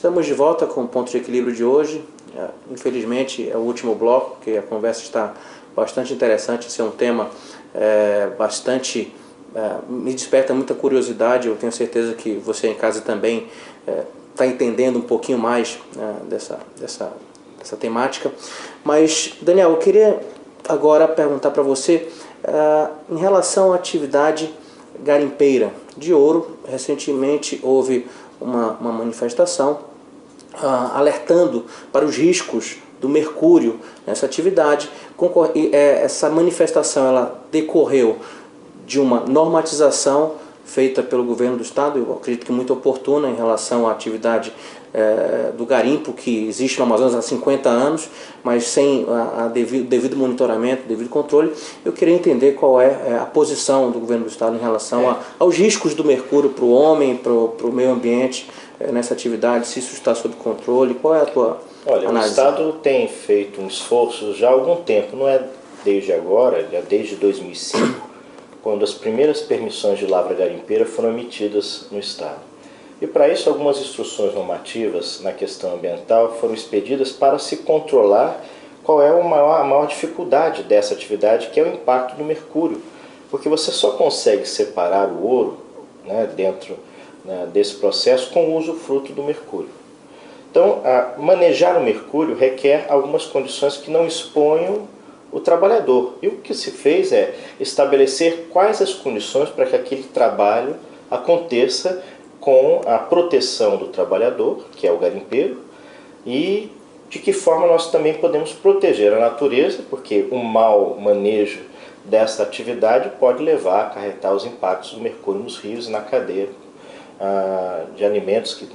Estamos de volta com o Ponto de Equilíbrio de hoje. Infelizmente é o último bloco, porque a conversa está bastante interessante. Esse é um tema me desperta muita curiosidade. Eu tenho certeza que você em casa também está entendendo um pouquinho mais dessa temática. Mas, Daniel, eu queria agora perguntar para você em relação à atividade garimpeira de ouro. Recentemente houve uma manifestação alertando para os riscos do mercúrio nessa atividade. Essa manifestação ela decorreu de uma normatização feita pelo governo do estado, eu acredito que muito oportuna em relação à atividade do garimpo que existe no Amazonas há 50 anos, mas sem devido monitoramento, devido controle. Eu queria entender qual é a posição do governo do estado em relação aos riscos do mercúrio para o homem, para o meio ambiente nessa atividade, se isso está sob controle. Qual é a tua análise? O estado tem feito um esforço já há algum tempo, não é desde agora, é desde 2005, quando as primeiras permissões de lavra garimpeira foram emitidas no estado. E para isso algumas instruções normativas na questão ambiental foram expedidas para se controlar qual é a maior dificuldade dessa atividade, que é o impacto do mercúrio. Porque você só consegue separar o ouro dentro desse processo com o usufruto do mercúrio. Então, manejar o mercúrio requer algumas condições que não exponham o trabalhador. E o que se fez é estabelecer quais as condições para que aquele trabalho aconteça com a proteção do trabalhador, que é o garimpeiro, e de que forma nós também podemos proteger a natureza, porque o mau manejo dessa atividade pode levar a acarretar os impactos do mercúrio nos rios e na cadeia de alimentos que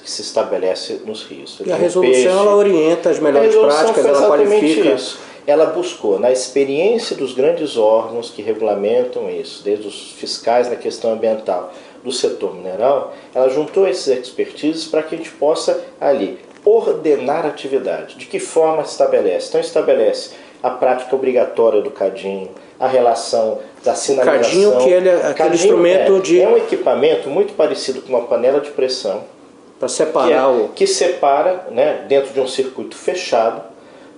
se estabelece nos rios. E a resolução ela orienta as melhores práticas, ela qualifica. Isso. Ela buscou, na experiência dos grandes órgãos que regulamentam isso, desde os fiscais na questão ambiental do setor mineral, ela juntou esses expertises para que a gente possa ali ordenar a atividade. De que forma estabelece? Então estabelece a prática obrigatória do cadinho, a relação da sinalização. Cadinho, que ele é aquele instrumento de... É um equipamento muito parecido com uma panela de pressão. Para separar que separa dentro de um circuito fechado,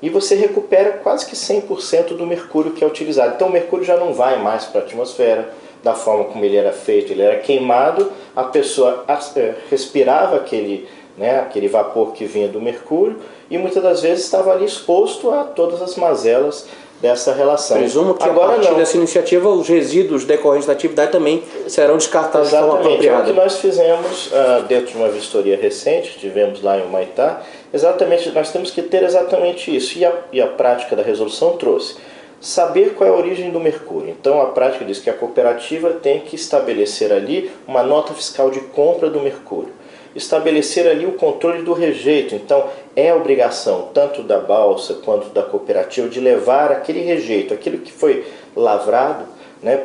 e você recupera quase que 100% do mercúrio que é utilizado. Então o mercúrio já não vai mais para a atmosfera da forma como ele era feito, ele era queimado, a pessoa respirava aquele vapor que vinha do mercúrio e muitas das vezes estava ali exposto a todas as mazelas dessa relação. Presumo que agora, a partir dessa iniciativa os resíduos decorrentes da atividade também serão descartados de forma apropriada. É o que nós fizemos dentro de uma vistoria recente que tivemos lá em Humaitá. Exatamente, nós temos que ter exatamente isso. E a prática da resolução trouxe saber qual é a origem do mercúrio. Então a prática diz que a cooperativa tem que estabelecer ali uma nota fiscal de compra do mercúrio. Estabelecer ali o controle do rejeito. Então é obrigação tanto da balsa quanto da cooperativa de levar aquele rejeito, aquilo que foi lavrado,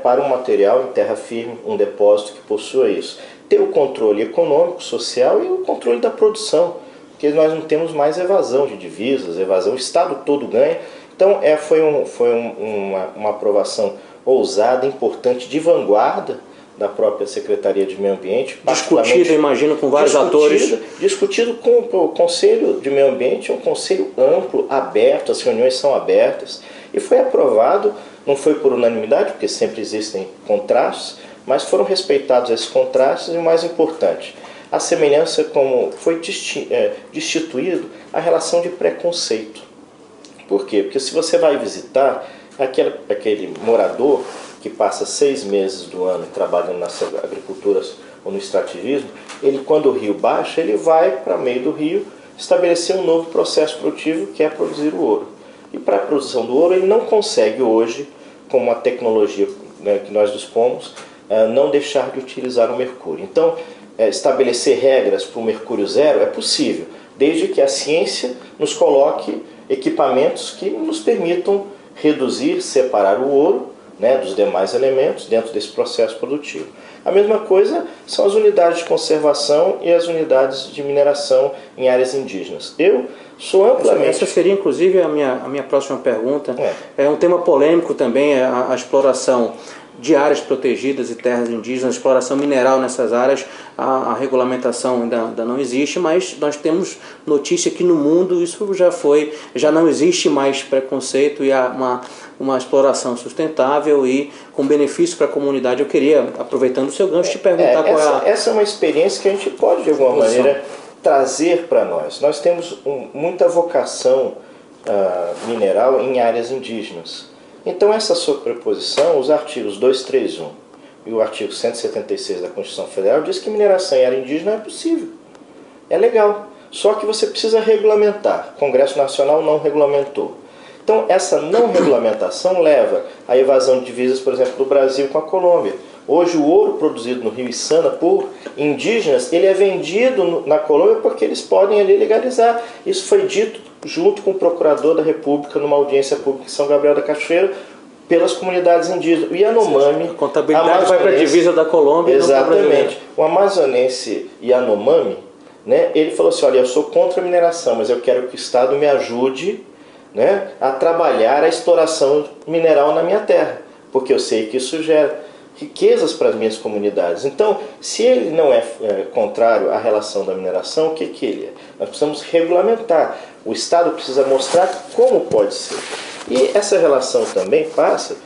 para um material em terra firme, um depósito que possua isso. Ter o controle econômico, social e o controle da produção, porque nós não temos mais evasão de divisas, o Estado todo ganha. Então foi uma aprovação ousada, importante, de vanguarda da própria Secretaria de Meio Ambiente. Discutida, imagino, com vários atores. Discutido com o Conselho de Meio Ambiente, é um conselho amplo, aberto, as reuniões são abertas. E foi aprovado, não foi por unanimidade, porque sempre existem contrastes, mas foram respeitados esses contrastes e o mais importante, a semelhança como foi destituído a relação de preconceito. Por quê? Porque se você vai visitar aquele morador que passa 6 meses do ano trabalhando na agricultura ou no extrativismo, ele, quando o rio baixa, ele vai para o meio do rio estabelecer um novo processo produtivo, que é produzir o ouro. E para a produção do ouro ele não consegue hoje, com a tecnologia que nós dispomos, não deixar de utilizar o mercúrio. Então, estabelecer regras para o mercúrio zero é possível, desde que a ciência nos coloque equipamentos que nos permitam reduzir, separar o ouro dos demais elementos dentro desse processo produtivo. A mesma coisa são as unidades de conservação e as unidades de mineração em áreas indígenas. Eu sou amplamente... Essa seria inclusive a minha próxima pergunta. É um tema polêmico também, a exploração de áreas protegidas e terras indígenas, exploração mineral nessas áreas, a regulamentação ainda não existe, mas nós temos notícia que no mundo isso já não existe mais preconceito e há uma exploração sustentável e com benefício para a comunidade. Eu queria, aproveitando o seu gancho, te perguntar qual é essa é uma experiência que a gente pode, de alguma maneira, trazer para nós. Nós temos muita vocação mineral em áreas indígenas. Então, essa sobreposição, os artigos 231 e o artigo 176 da Constituição Federal diz que mineração em área indígena é possível. É legal. Só que você precisa regulamentar. O Congresso Nacional não regulamentou. Então, essa não regulamentação leva à evasão de divisas, por exemplo, do Brasil com a Colômbia. Hoje, o ouro produzido no Rio Içana por indígenas, ele é vendido na Colômbia porque eles podem ali legalizar. Isso foi dito junto com o procurador da República numa audiência pública em São Gabriel da Cachoeira pelas comunidades indígenas. O Yanomami, a contabilidade vai para a divisa da Colômbia. Exatamente. O amazonense Yanomami, né, ele falou assim, olha, eu sou contra a mineração, mas eu quero que o Estado me ajude, né, a trabalhar a exploração mineral na minha terra, porque eu sei que isso gera riquezas para as minhas comunidades. Então, se ele não é contrário à relação da mineração, o que ele é? Nós precisamos regulamentar. O Estado precisa mostrar como pode ser. E essa relação também passa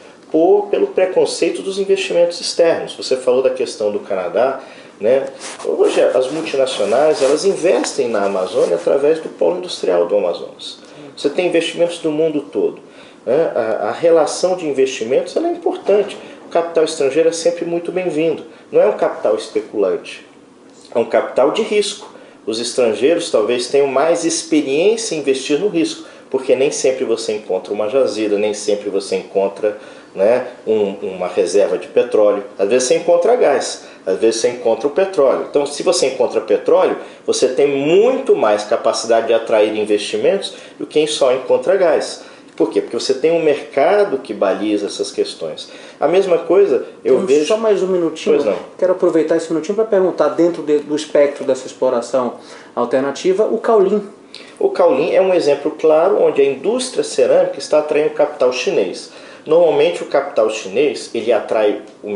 pelo preconceito dos investimentos externos. Você falou da questão do Canadá, né? Hoje as multinacionais elas investem na Amazônia através do polo industrial do Amazonas. Você tem investimentos do mundo todo, né? A relação de investimentos ela é importante. O capital estrangeiro é sempre muito bem-vindo. Não é um capital especulante, é um capital de risco. Os estrangeiros talvez tenham mais experiência em investir no risco, porque nem sempre você encontra uma jazida, nem sempre você encontra, né, uma reserva de petróleo. Às vezes você encontra gás, às vezes você encontra o petróleo. Então, se você encontra petróleo, você tem muito mais capacidade de atrair investimentos do que quem só encontra gás. Por quê? Porque você tem um mercado que baliza essas questões. A mesma coisa eu vejo... Só mais um minutinho. Pois não. Quero aproveitar esse minutinho para perguntar, dentro do espectro dessa exploração alternativa, o caulim. O caulim é um exemplo claro onde a indústria cerâmica está atraindo capital chinês. Normalmente o capital chinês ele atrai o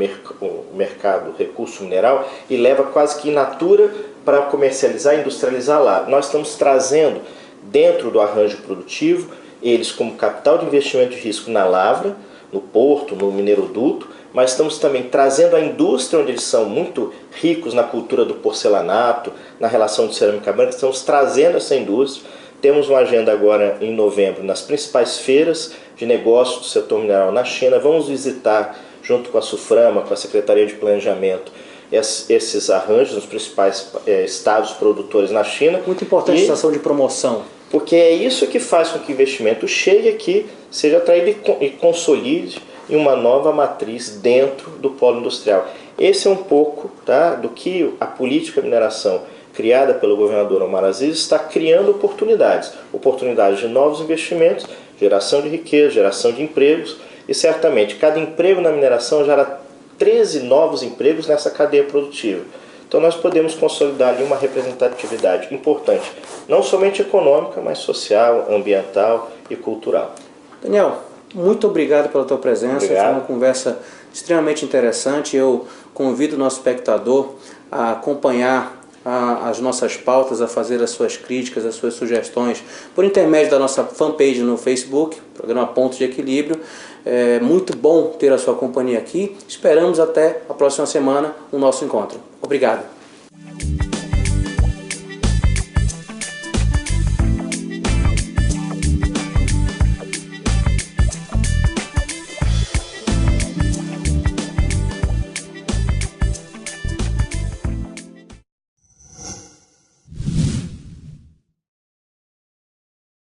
mercado, o recurso mineral e leva quase que in natura para comercializar e industrializar lá. Nós estamos trazendo dentro do arranjo produtivo eles como capital de investimento de risco na lavra, no porto, no mineroduto, mas estamos também trazendo a indústria onde eles são muito ricos na cultura do porcelanato, na relação de cerâmica branca, estamos trazendo essa indústria. Temos uma agenda agora em novembro nas principais feiras de negócios do setor mineral na China. Vamos visitar, junto com a SUFRAMA, com a Secretaria de Planejamento, esses arranjos nos principais estados produtores na China. Muito importante a ação de promoção. Porque é isso que faz com que o investimento chegue aqui, seja atraído e consolide em uma nova matriz dentro do polo industrial. Esse é um pouco, tá, do que a política de mineração criada pelo governador Omar Aziz está criando oportunidades. Oportunidades de novos investimentos, geração de riqueza, geração de empregos e certamente cada emprego na mineração gera 13 novos empregos nessa cadeia produtiva. Então nós podemos consolidar ali uma representatividade importante, não somente econômica, mas social, ambiental e cultural. Daniel, muito obrigado pela tua presença. Obrigado. Foi uma conversa extremamente interessante. Eu convido o nosso espectador a acompanhar as nossas pautas, a fazer as suas críticas, as suas sugestões por intermédio da nossa fanpage no Facebook, programa Pontos de Equilíbrio. É muito bom ter a sua companhia aqui. Esperamos até a próxima semana o nosso encontro. Obrigado.